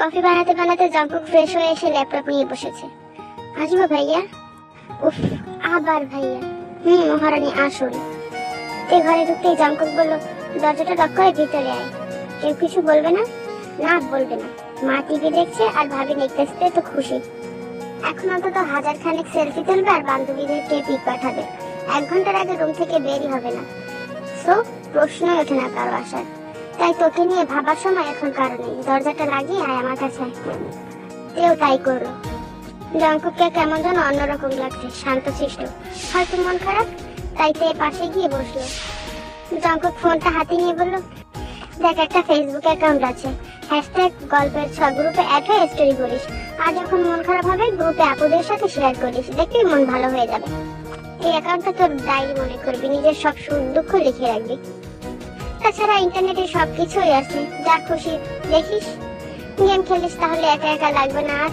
Coffee বানাতে বানাতে Jungkook fresh হয়ে এসে ল্যাপটপ নিয়ে বসেছে। আসবো ভাইয়া? উফ, আবার ভাইয়া? মহারানী আসুন। তে ঘরে ঢুকতেই জঙ্কুক বলল, দরজাটা লক করে ভিতরে আয়। কেউ কিছু বলবে না? না, বলবে না। মা টিভি দেখছে আর ভাবি নেকলেসতে তো খুশি। এখন অন্তত 1000 খানেক সেলফি তুলবে আর বান্ধবীদেরকে পিক পাঠাবে। 1 ঘন্টার আগে রুম থেকে বেরই হবে না। সো প্রশ্নই ওঠে না কারো আসার। তাই তোকে নিয়ে ভাবার সময় এখন কারো নেই। দরজাটা লাগিয়ে আয় আমার কাছে। তেও তাই করলো। জঙ্কুককে কেমন যেন অন্যরকম লাগছে, শান্তশিষ্ট। হয়তো মন খারাপ, তাই তে পাশে গিয়ে বসলো। জঙ্কুক ফোনটা হাতে নিয়ে বলল, দেখ একটা ফেসবুক অ্যাকাউন্ট আছে, #গল্পের ছ গ্রুপে অ্যাড হয়ে স্টোরি করিস। আর যখন মন খারাপ হবে গ্রুপে আপুদের সাথে শেয়ার করিস, দেখবি মন ভালো হয়ে যাবে। এই অ্যাকাউন্টটা তোর ডায়েরি মনে করবি, নিজের সব সুখ দুঃখ লিখে রাখবি। তাছাড়া ইন্টারনেটে সবকিছুই আছে, যা খুশি দেখিস। গেম খেলিস তাহলে একা একা লাগবে না। আর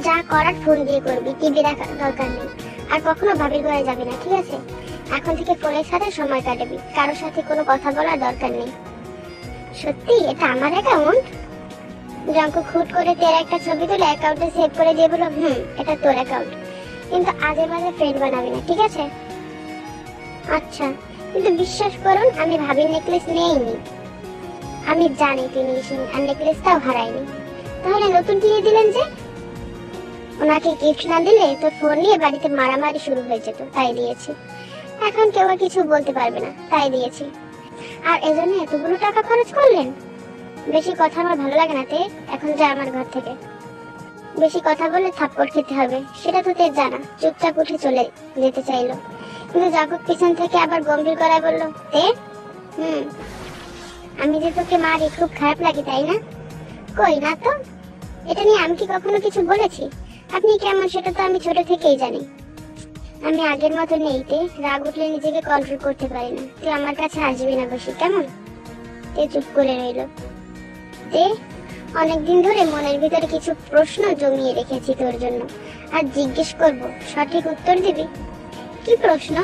যা করার ফোন দিয়ে করবি, টিভি দেখার দরকার নেই। আর কখনো ভাবির ঘরে যাবি না, ঠিক আছে? এখন থেকে ফোনের সাথে সময় কাটাবি, কারোর সাথে কোনো কথা বলার দরকার নেই। সত্যি এটা আমার অ্যাকাউন্ট? জঙ্কুক হুট করে তের একটা ছবি তুলে অ্যাকাউন্টে সেভ করে দিয়ে বলল, এটা তোর অ্যাকাউন্ট, কিন্তু আজে বাজে ফ্রেন্ড বানাবি না, ঠিক আছে? আচ্ছা, কিন্তু বিশ্বাস করুন আমি ভাবির নেকলেস নেইনি। আমি জানি তুই নিয়েছেন আর নেকলেসটাও হারাইনি। তাহলে নতুন কিনে দিলেন যে? ওনাকে গিফট না দিলে তোর ফোন নিয়ে বাড়িতে মারামারি শুরু হয়ে যেত, তাই দিয়েছি। এখন কেউ আর কিছু বলতে পারবে না, তাই দিয়েছি। আর এজন্য এতগুলো টাকা খরচ করলেন? বেশি কথা আমার ভালো লাগে না তে, এখন যা আমার ঘর থেকে। বেশি কথা বললে থাপ্পড় খেতে হবে, সেটা তো তের জানা। চুপচাপ উঠে চলে যেতে চাইলো, কিন্তু জঙ্কুক পিছন থেকে আবার গম্ভীর গলায় বলল, তে আমি যে তোকে মারি খুব খারাপ লাগে তাই না? কই না তো। এটা নিয়ে আমি কি কখনো কিছু বলেছি? আপনি কেমন সেটা তো আমি ছোট থেকেই জানি। আমি আগের মতো নেই তে, রাগ উঠলে নিজেকে কন্ট্রোল করতে পারি না। তুই আমার কাছে আসবি না বেশি, কেমন? তে চুপ করে রইল। তে অনেকদিন ধরে মনের ভিতরে কিছু প্রশ্ন জমিয়ে রেখেছি তোর জন্য, আর জিজ্ঞেস করব, সঠিক উত্তর দিবি। কি প্রশ্ন?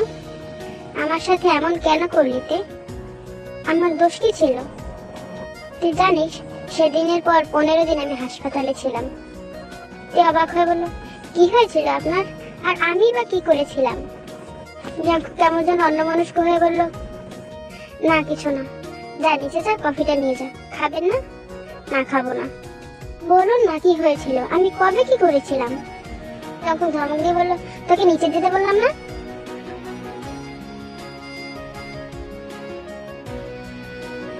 আমার সাথে এমন কেন করলি তে? আমার দোষ কি ছিল? তুই জানিস সেদিনের পর 15 দিন আমি হাসপাতালে ছিলাম। তে অবাক হয়ে বলল, কি হয়েছিল আপনার? আর আমি বা কি করেছিলাম? জঙ্কুক কেমন যেন অন্যমনস্ক হয়ে বলল, না কিছু না। যা নিচে যা, কফিটা নিয়ে যা। খাবেন না? না খাবো না। বলুন না কি হয়েছিল, আমি কবে কি করেছিলাম? জঙ্কুক ধমক দিয়ে বলল, তোকে নিচে যেতে বললাম না?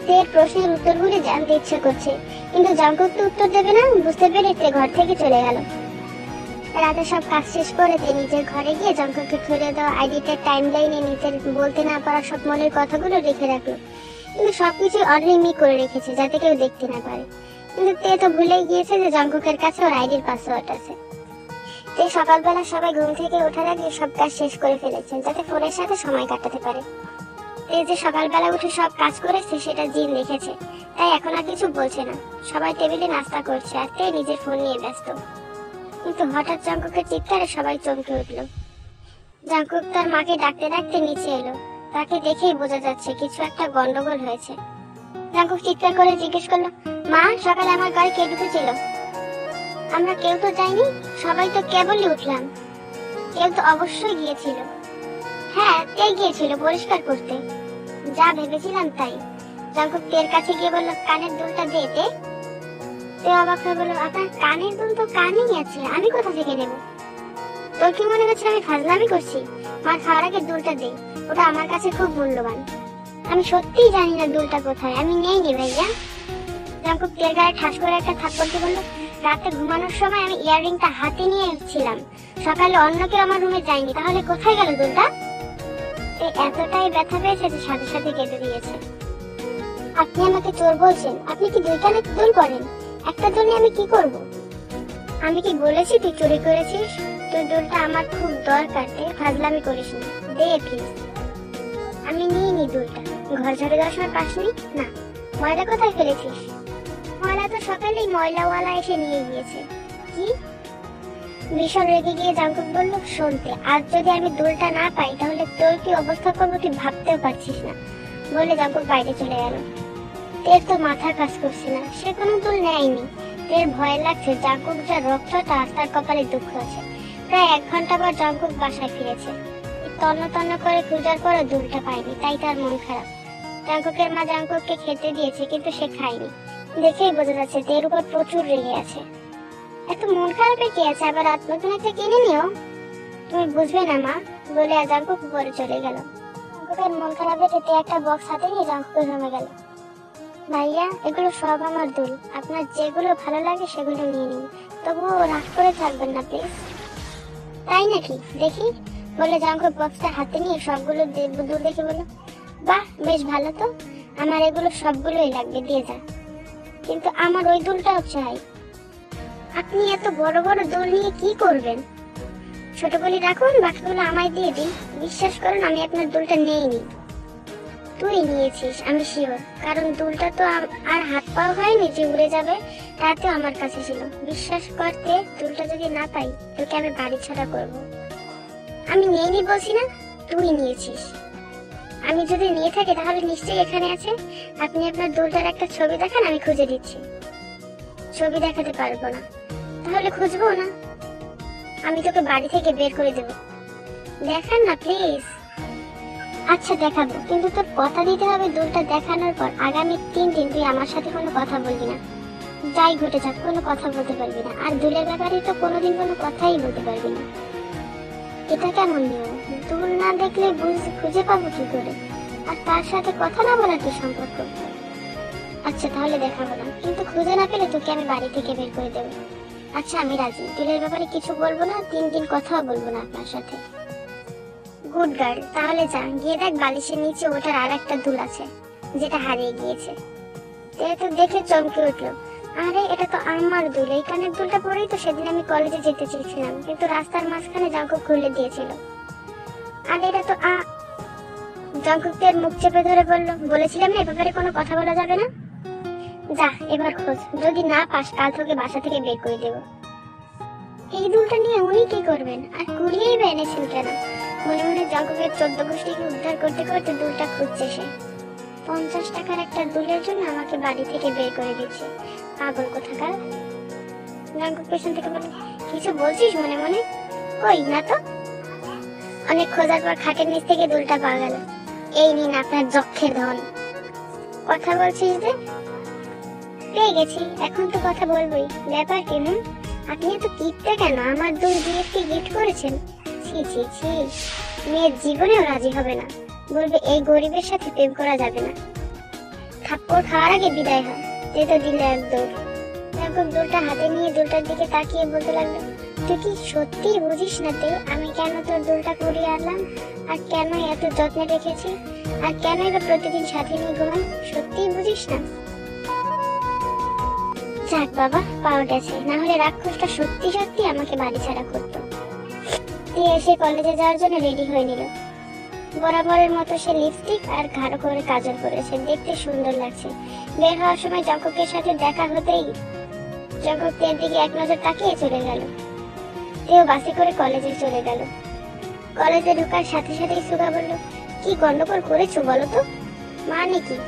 তের প্রশ্নের উত্তরগুলি জানতে ইচ্ছে করছে, কিন্তু জঙ্কুক তো উত্তর দেবে না। বুঝতে পেরে তে ঘর থেকে চলে গেল। রাতে সব কাজ শেষ করে তে নিজের ঘরে গিয়ে জঙ্কুককে খুলে দেওয়া আইডিটার টাইমলাইনে নিজের বলতে না পারা সব মনের কথাগুলো লিখে রাখলো। কিন্তু সবকিছু অনলিমিট করে রেখেছে যাতে কেউ দেখতে না পারে। কিন্তু তে তো ভুলেই গিয়েছে যে জঙ্কুকের কাছে ওর আইডির পাসওয়ার্ড আছে। তে সকালবেলা সবাই ঘুম থেকে ওঠার আগে সব কাজ শেষ করে ফেলেছে যাতে ফোনের সাথে সময় কাটাতে পারে। তে যে সকালবেলা উঠে সব কাজ করেছে সেটা জিন দেখেছে, তাই এখন আর কিছু বলছে না। সবাই টেবিলে নাস্তা করছে আর তে নিজের ফোন নিয়ে ব্যস্ত। কিন্তু হঠাৎ জঙ্কুকের চিৎকারে সবাই চমকে উঠল। জঙ্কুক তার মাকে ডাকতে ডাকতে নিচে এলো। তাকে দেখেই বোঝা যাচ্ছে কিছু একটা গন্ডগোল হয়েছে। জঙ্কুক চিৎকার করে জিজ্ঞেস করলো, মা সকালে আমার ঘরে কে ঢুকেছিল? আমরা কেউ তো যাইনি, সবাই তো কেবলই উঠলাম। কেউ তো অবশ্যই গিয়েছিল। হ্যাঁ, তে গিয়েছিল পরিষ্কার করতে। যা ভেবেছিলাম তাই। জঙ্কুক তের কাছে গিয়ে বলল, কানের দুলটা দে তে। তে অবাক হয়ে বলল, আপনার কানের দুল তো কানেই আছে, আমি কোথা থেকে নেব? তোর কি মনে হচ্ছে আমি ফাজলামি করছি? মার খাওয়ার আগে দুলটা দে, ওটা আমার কাছে খুব মূল্যবান। আমি সত্যিই জানি না দুলটা কোথায়, আমি নেইনি ভাইয়া। জঙ্কুক তের গায়ে ঠাস করে একটা থাপ্পড় দিয়ে বলল, রাতে ঘুমানোর সময় আমি ইয়াররিংটা হাতে নিয়ে ছিলাম, সকালে অন্য কেউ আমার রুমে যায়নি, তাহলে কোথায় গেল দুলটা? এতটাই ব্যথা পেয়েছে যে সাথে সাথে কেঁদে দিয়েছে। আপনি আমাকে চোর বলছেন? আপনি কি 2 কানে দুল করেন? একটা দুল নিয়ে আমি কি করব? আমি কি বলেছি তুই চুরি করেছিস? তুই দুলটা আমার খুব দরকার, ফাজলামি করিস না, দে প্লিজ। আমি নিইনি দুলটা। ঘর ঝাড়ু দেওয়ার সময় পাসনি? না। ময়লা কোথায় ফেলেছিস? ময়লা তো সকালেই ময়লাওয়ালা এসে নিয়ে গিয়েছে। কি? ভীষণ রেগে গিয়ে জঙ্কুক বলল, শুনতে আজ যদি আমি দুলটা না পাই তাহলে তোর কি অবস্থা করবো তুই ভাবতেও পারছিস না। বলে জঙ্কুক বাইরে চলে গেল। তের তো মাথা কাজ করছে না, সে কোনো দুল নেয়নি। তের ভয় লাগছে জাঙ্কুক যা রক্তটা তার কপালে দুঃখ আছে। প্রায় 1 ঘন্টা পর জাঙ্কুক বাসায় ফিরেছে। তন্ন তন্ন করে খোঁজার পরও দুলটা পায়নি, তাই তার মন খারাপ। জাঙ্কুকের মা জাঙ্কুককে খেতে দিয়েছে, কিন্তু সে খায়নি। দেখেই বোঝা যাচ্ছে তের উপর প্রচুর রেগে আছে। এত মন খারাপের কি আছে, আবার রাত নতুন একটা কিনে নিও। তুমি বুঝবে না মা, বলে জাঙ্কুক উপরে চলে গেল। জাঙ্কুকের মন খারাপ দেখে তে একটা বক্স হাতে নিয়ে জাঙ্কুকের রুমে গেল। ভাইয়া, এগুলো সব আমার দুল, আপনার যেগুলো ভালো লাগে সেগুলো নিয়ে নিন, তবুও রাগ করে থাকবেন না প্লিজ। তাই নাকি, দেখি, বলে জাঙ্কুক বক্সটা হাতে নিয়ে সবগুলো দুল দেখে বলল, বাহ, বেশ ভালো তো, আমার এগুলো সবগুলোই লাগবে, দিয়ে যা। কিন্তু আমার ওই দুলটাও চাই। আপনি এত বড় বড় দুল নিয়ে কি করবেন? ছোটগুলি রাখুন, বাকিগুলো আমায় দিয়ে দিন। বিশ্বাস করুন, আমি আপনার দুলটা নেইনি। তুই নিয়েছিস, আমি শিওর, কারণ দুলটা তো আর হাত পাও হয়নি যে উড়ে যাবে, তাতেও আমার কাছে ছিল। বিশ্বাস করতে, দুলটা যদি না পাই তোকে আমি বাড়ি ছাড়া করব। আমি নেইনি বলছি না, তুই নিয়েছিস। আমি যদি নিয়ে থাকি তাহলে নিশ্চয়ই এখানে আছে। আপনি আপনার দুলটার একটা ছবি দেখান, আমি খুঁজে দিচ্ছি। ছবি দেখাতে পারবো না। তাহলে খুঁজবো না, আমি তোকে বাড়ি থেকে বের করে দেব। দেখান না প্লিজ। আচ্ছা দেখাবো, কিন্তু তোর কথা দিতে হবে দুলটা দেখানোর পর আগামী 3 দিন তুই আমার সাথে কোনো কথা বলবি না। যাই ঘটে যাক, কোনো কথা বলতে পারবি না। আর দুলের ব্যাপারে তো কোনোদিন কোনো কথাই বলতে পারবি না। এটা কেমন নিয়ম? দুল না দেখলে খুঁজে পাবো কি করে? আর তার সাথে কথা না বলার কি সম্পর্ক? আচ্ছা তাহলে দেখাবো না, কিন্তু খুঁজে না পেলে তোকে আমি বাড়ি থেকে বের করে দেবো। আচ্ছা আমি রাজি, দুলের ব্যাপারে কিছু বলবো না, 3 দিন কথাও বলবো না আপনার সাথে। গুড গার্ল, তাহলে যা, গিয়ে দেখ বালিশের নিচে ওটার আর একটা দুল আছে, যেটা হারিয়ে গিয়েছে। তো দেখে চমকে উঠলো, আরে এটা তো আমার দুল। এই কানের দুলটা পরেই তো সেদিন আমি কলেজে যেতে চেয়েছিলাম, কিন্তু রাস্তার মাঝখানে জাঙ্কুক খুলে দিয়েছিল। আর এটা তো জাঙ্কুকের মুখ চেপে ধরে বলেছিলাম না এ ব্যাপারে কোনো কথা বলা যাবে না। যা এবার খোঁজ, যদি না পাস কাল তোকে বাসা থেকে বের করে দেবো। এই দুলটা নিয়ে উনি কি করবেন, আর কুড়িয়েই বা এনেছেন কেন? মনে মনে জাঙ্কুকের 14 গোষ্ঠীকে উদ্ধার করতে করতে দুলটা খুঁজছে সে। 50 টাকার একটা দুলের জন্য আমাকে বাড়ি থেকে বের করে দিচ্ছে, পাগল কোথাকার। জাঙ্কুক পেছন থেকে বলে, কিছু বলছিস মনে মনে? কই না তো। অনেক খোঁজার পর খাটের নিচ থেকে দুলটা পাওয়া গেল। এই নিন আপনার যক্ষের ধন। কথা বলছিস যে? পেয়ে গেছি, এখন তো কথা বলবোই। ব্যাপার কি? আপনি এত কিপটে কেন? আমার দুল বিয়েতে গিফট করেছেন? ছি ছি ছি, মেয়ের জীবনেও রাজি হবে না, বলবে এই গরিবের সাথে প্রেম করা যাবে না। থাপ্পড় খাওয়ার আগে বিদায় হয়। যে তো দিলে এক দৌড়। জাঙ্কুক দুলটা হাতে নিয়ে দুলটার দিকে তাকিয়ে বলতে লাগলো, তুই কি সত্যি বুঝিস না তে আমি কেন তোর দুলটা কুড়িয়ে আনলাম, আর কেন এত যত্নে রেখেছি, আর কেনই বা প্রতিদিন সাথে নিয়ে ঘুমাই? সত্যিই বুঝিস না? যাক বাবা, পাওয়া গেছে, না হলে রাক্ষসটা সত্যি সত্যি আমাকে বাড়ি ছাড়া করতো। দিয়ে এসে কলেজে যাওয়ার জন্য রেডি হয়ে নিল। বরাবরের মতো সে লিপস্টিক আর গাঢ় করে কাজল করেছে, দেখতে সুন্দর লাগছে। বের হওয়ার সময় জাঙ্কুকের সাথে দেখা হতেই জাঙ্কুক তের দিকে এক নজর তাকিয়ে চলে গেল। তেও বাসে করে কলেজে চলে গেল। কলেজে ঢোকার সাথে সাথেই সুগা বলল, কি গন্ডগোল করেছো বলো তো? মানে কি?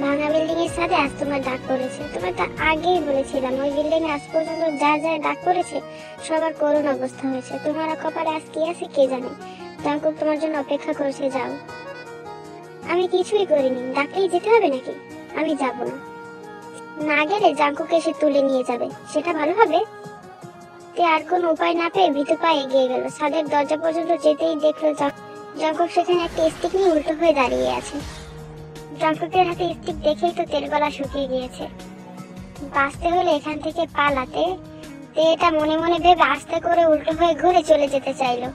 ভাঙা বিল্ডিং এর সাথে আজ তোমার ডাক পড়েছে। তোমার তো আগেই বলেছিলাম, ওই বিল্ডিং এ আজ পর্যন্ত যা যা ডাক পড়েছে সবার করুণ অবস্থা হয়েছে। তোমার কপালে আজ কি আছে কে জানে। জাঙ্কুক তোমার জন্য অপেক্ষা করছে, যাও। আমি কিছুই করিনি, ডাকলেই যেতে হবে নাকি? আমি যাব না। না গেলে জাঙ্কুক এসে তুলে নিয়ে যাবে, সেটা ভালো হবে। তে আর কোনো উপায় না পেয়ে ভীতু পায়ে এগিয়ে গেল। ছাদের দরজা পর্যন্ত যেতেই দেখলো জাঙ্কুক সেখানে একটা স্টিক নিয়ে উল্টো হয়ে দাঁড়িয়ে আছে। জাঙ্কুকের হাতে স্টিক দেখেই তো তেল গলা শুকিয়ে গিয়েছে। বাঁচতে হলে এখান থেকে পালাতে। তে এটা মনে মনে ভেবে আস্তে করে উল্টো হয়ে ঘুরে চলে যেতে চাইলো।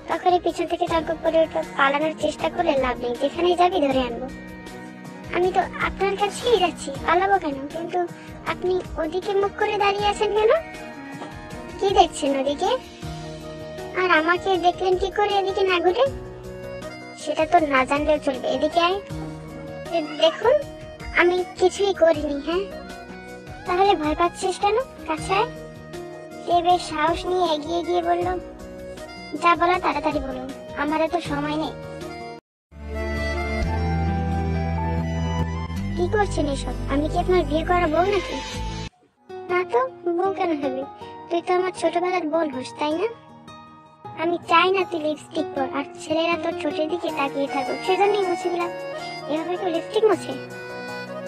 তখনই পিছন থেকে জাঙ্কুক বলে উঠল, পালানোর চেষ্টা করলে লাভ নেই, যেখানেই যাবি ধরে আনবো। আমি তো আপনার কাছেই যাচ্ছি, পালাবো কেন? কিন্তু আপনি ওদিকে মুখ করে দাঁড়িয়ে আছেন কেন? কি দেখছেন ওদিকে? আর আমাকে দেখলেন কি করে এদিকে না ঘুরে? সেটা তো না জানলেও চলবে, এদিকে আয়। দেখুন আমি কিছুই করিনি। হ্যাঁ, তাহলে ভয় পাচ্ছিস কেন? কাছে আয়। সে বেশ সাহস নিয়ে এগিয়ে গিয়ে বলল, যা বলা তাড়াতাড়ি বলুন, আমার এত সময় নেই। কি করছেন এসব? আমি কি আপনার বিয়ে করা বউ নাকি? কেন হবে? তুই তো আমার ছোটবেলার বোন হোস, তাই না? আমি চাই না তুই লিপস্টিক পর আর ছেলেরা তোর ঠোঁটের দিকে তাকিয়ে থাকুক, সেজন্যই মুছে দিলাম। এভাবে কেউ লিপস্টিক মোছে?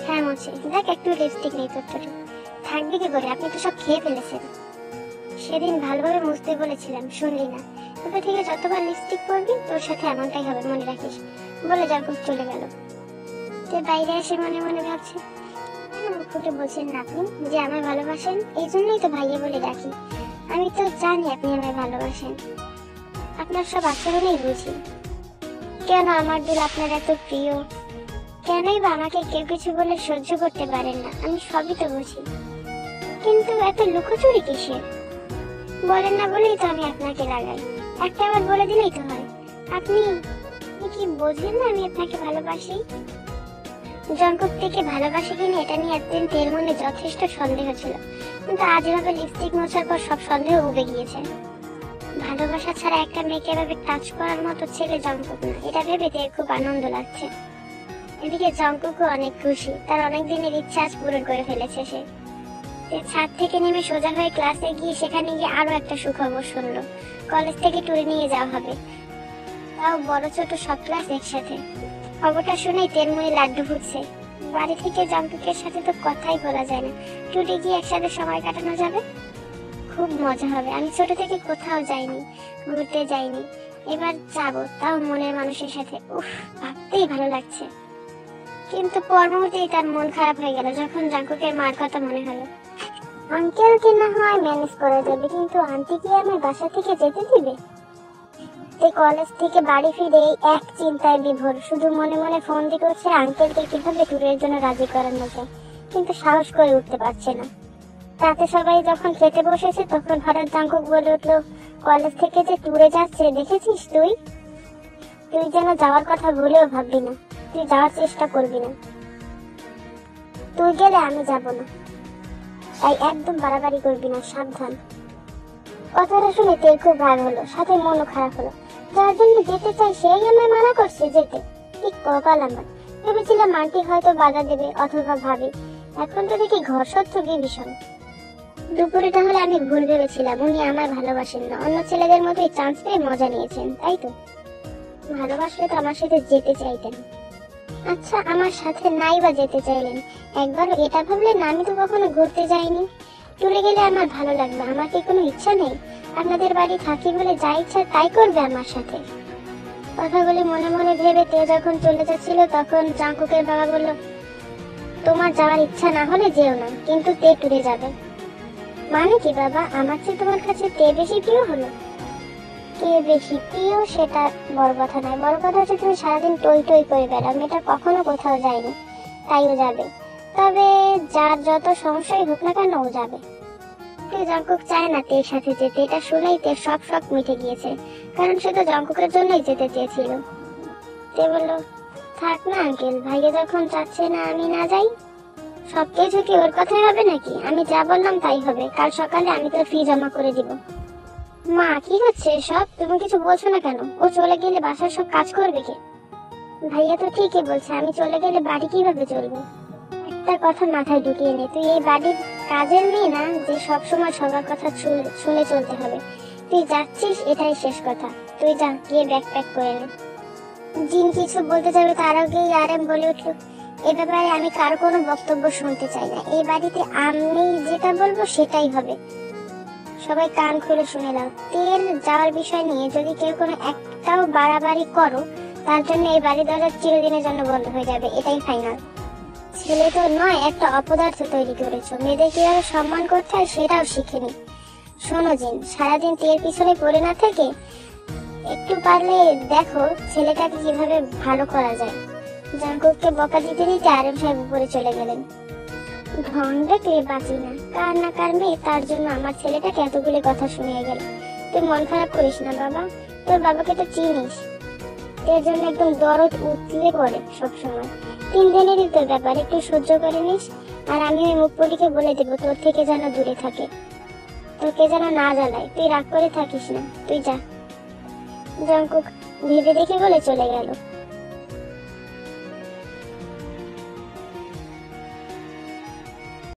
হ্যাঁ মোছে। দেখ একটু লিপস্টিক নেই তোর ঠোঁটে, থাকবে কি করে? আপনি তো সব খেয়ে ফেলেছেন। সেদিন ভালোভাবে মুছতে বলেছিলাম, শুনলি না। এবার থেকে যতবার লিপস্টিক পরবি তোর সাথে এমনটাই হবে, মনে রাখিস। বলে জাঙ্কুক চলে গেল। তে বাইরে এসে মনে মনে ভাবছে, মুখ ফুটে বলছেন না আপনি যে আমায় ভালোবাসেন? এই জন্যই তো ভাইয়া বলে ডাকি। আমি তো জানি আপনি আমায় ভালোবাসেন, আপনার সব আচরণেই বুঝি। কেন আমার দুল আপনার এত প্রিয়? কেনই বা আমাকে কেউ কিছু বলে সহ্য করতে পারেন না? আমি সবই তো বুঝি, কিন্তু এত লুকোচুরি কিসের? বলেন না বলেই তো আমি আপনাকে লাগাই, একটা আবার বলে দিলেই তো হয়। আপনি কি বোঝেন না আমি আপনাকে ভালোবাসি? জঙ্কুক থেকে ভালোবাসি কিনা এটা নিয়ে একদিন তের মনে যথেষ্ট সন্দেহ ছিল, কিন্তু আজ এভাবে লিপস্টিক মোছার পর সব সন্দেহ উবে গিয়েছে। ভালোবাসা ছাড়া একটা মেয়েকে এভাবে টাচ করার মতো ছেলে জঙ্কুক না, এটা ভেবে তের খুব আনন্দ লাগছে। এদিকে জঙ্কুকও অনেক খুশি, তার অনেক দিনের ইচ্ছা আজ পূরণ করে ফেলেছে সে। ছাদ থেকে নেমে সোজা হয়ে ক্লাসে গিয়ে সেখানে গিয়ে আরো একটা সুখবর শুনলো, কলেজ থেকে ট্যুরে নিয়ে যাওয়া হবে, তাও বড় ছোট সব ক্লাস একসাথে। খবরটা শুনেই তের মনে লাড্ডু ফুটছে। বাড়ি থেকে জঙ্কুকের সাথে তো কথাই বলা যায় না, ট্যুরে গিয়ে একসাথে সময় কাটানো যাবে, খুব মজা হবে। আমি ছোট থেকে কোথাও যাইনি, ঘুরতে যাইনি, এবার যাবো, তাও মনের মানুষের সাথে। উফ, ভাবতেই ভালো লাগছে। কিন্তু পর মুহূর্তেই তার মন খারাপ হয়ে গেল যখন জঙ্কুকের মার কথা মনে হলো। আঙ্কেলকে না হয় ম্যানেজ করা যাবে, কিন্তু আন্টি কি আমার বাসা থেকে যেতে দিবে? কলেজ থেকে বাড়ি ফিরে এক চিন্তায় বিভোর, শুধু মনে মনে ফোন দিয়ে করছে আঙ্কেলকে কিভাবে ট্যুরের জন্য রাজি করানো যায়, কিন্তু সাহস করে উঠতে পারছে না। রাতে সবাই যখন খেতে বসেছে তখন হঠাৎ জঙ্কুক বলে উঠলো, কলেজ থেকে যে ট্যুরে যাচ্ছে দেখেছিস তুই? তুই যেন যাওয়ার কথা ভুলেও ভাববি না, তুই যাওয়ার চেষ্টা করবি না, তুই গেলে আমি যাব না, তাই একদম বাড়াবাড়ি করবি না, সাবধান। কথাটা শুনে তের খুব রাগ হলো, সাথে মনও খারাপ হলো। যার জন্য যেতে চাই সেই আমায় মানা করছে যেতে, ঠিক কপাল আমার। ভেবেছিলাম আন্টি হয়তো বাধা দেবে অথবা ভাবি, এখন তো দেখি ঘর শত্রুকে ভীষণ। দুপুরে তাহলে আমি ভুল ভেবেছিলাম উনি আমায় ভালোবাসেন না, অন্য ছেলেদের মতোই চান্স পেয়ে মজা নিয়েছেন, তাই তো? ভালোবাসলে তো আমার সাথে যেতে চাইতেন। আচ্ছা আমার সাথে নাই বা যেতে চাইলেন, একবার এটা ভাবলেন আমি তো কখনো ঘুরতে যাইনি, ট্যুরে গেলে আমার ভালো লাগবে, আমার কি কোনো ইচ্ছা নেই? আপনাদের বাড়ি থাকি বলে যা ইচ্ছা তাই করবে আমার সাথে? কথাগুলি মনে মনে ভেবে তে যখন চলে যাচ্ছিল তখন জঙ্কুকের বাবা বলল, তোমার যাওয়ার ইচ্ছা না হলে যেও না, কিন্তু তে ট্যুরে যাবে। মানে কি বাবা, আমার চেয়ে তোমার কাছে তে বেশি প্রিয় হলো? কে বেশি প্রিয় সেটা বড় কথা নয়, বড় কথা হচ্ছে তুমি সারাদিন টই টই করে বেড়াও, মেয়েটা কখনো কোথাও যায়নি, তাইও যাবে। তবে যার যত সমস্যাই হোক না কেন ও যাবে। জঙ্কুক চায় না তের সাথে যেতে, এটা শুনেই তের সব শখ মিটে গিয়েছে, কারণ সে তো জঙ্কুকের জন্যই যেতে চেয়েছিল। তে বলল, থাক না আঙ্কেল, ভাইয়া যখন চাচ্ছে না আমি না যাই। সবকিছু কি ওর কথাই হবে নাকি? আমি যা বললাম তাই হবে, কাল সকালে আমি তোর ফি জমা করে দিব। মা কি হচ্ছে সব, তুমি কিছু বলছো না কেন? ও চলে গেলে বাসার সব কাজ করবে কে? ভাইয়া তো ঠিকই বলছে, আমি চলে গেলে বাড়ি কিভাবে চলবে? একটা কথা মাথায় ঢুকিয়ে নে, তুই এই বাড়ির কাজের মেয়ে না যে সবসময় সবার কথা শুনে চলতে হবে। তুই যাচ্ছিস এটাই শেষ কথা, তুই যা, গিয়ে ব্যাগ প্যাক করে নে। জিন কিছু বলতে যাবে তার আগেই আরএম বলে উঠল, এ ব্যাপারে আমি কারো কোনো বক্তব্য শুনতে চাই না, এই বাড়িতে আমি যেটা বলবো সেটাই হবে, সবাই কান খুলে শুনে নাও। তেল যাওয়ার বিষয় নিয়ে যদি কেউ কোনো একটাও বাড়াবাড়ি করো তার জন্য এই বাড়ি দরজা চিরদিনের জন্য বন্ধ হয়ে যাবে, এটাই ফাইনাল। ছেলে তো নয় একটা অপদার্থ তৈরি করেছো, মেয়েদের কিভাবে সম্মান করতে হয় সেটাও শিখেনি। শোনো জিন, সারাদিন তের পিছনে পড়ে না থেকে একটু পারলে দেখো ছেলেটাকে কিভাবে ভালো করা যায়। জঙ্কুককে বকা দিতে দিতে আরএম সাহেব উপরে চলে গেলেন। ঢং দেখলে বাঁচি না, কার না কার মেয়ে তার জন্য আমার ছেলেটাকে এতগুলি কথা শুনিয়ে গেল। তুই মন খারাপ করিস না বাবা, তোর বাবাকে তো চিনিস, এর জন্য একদম দরদ উতলে পড়ে সবসময়। 3 দিনেরই তোর ব্যাপার, একটু সহ্য করে নিস, আর আমি ওই মুখপটিকে বলে দেবো তোর থেকে যেন দূরে থাকে, তোকে যেন না জ্বালায়। তুই রাগ করে থাকিস না, তুই যা। জঙ্কুক ভেবে দেখে বলে চলে গেল।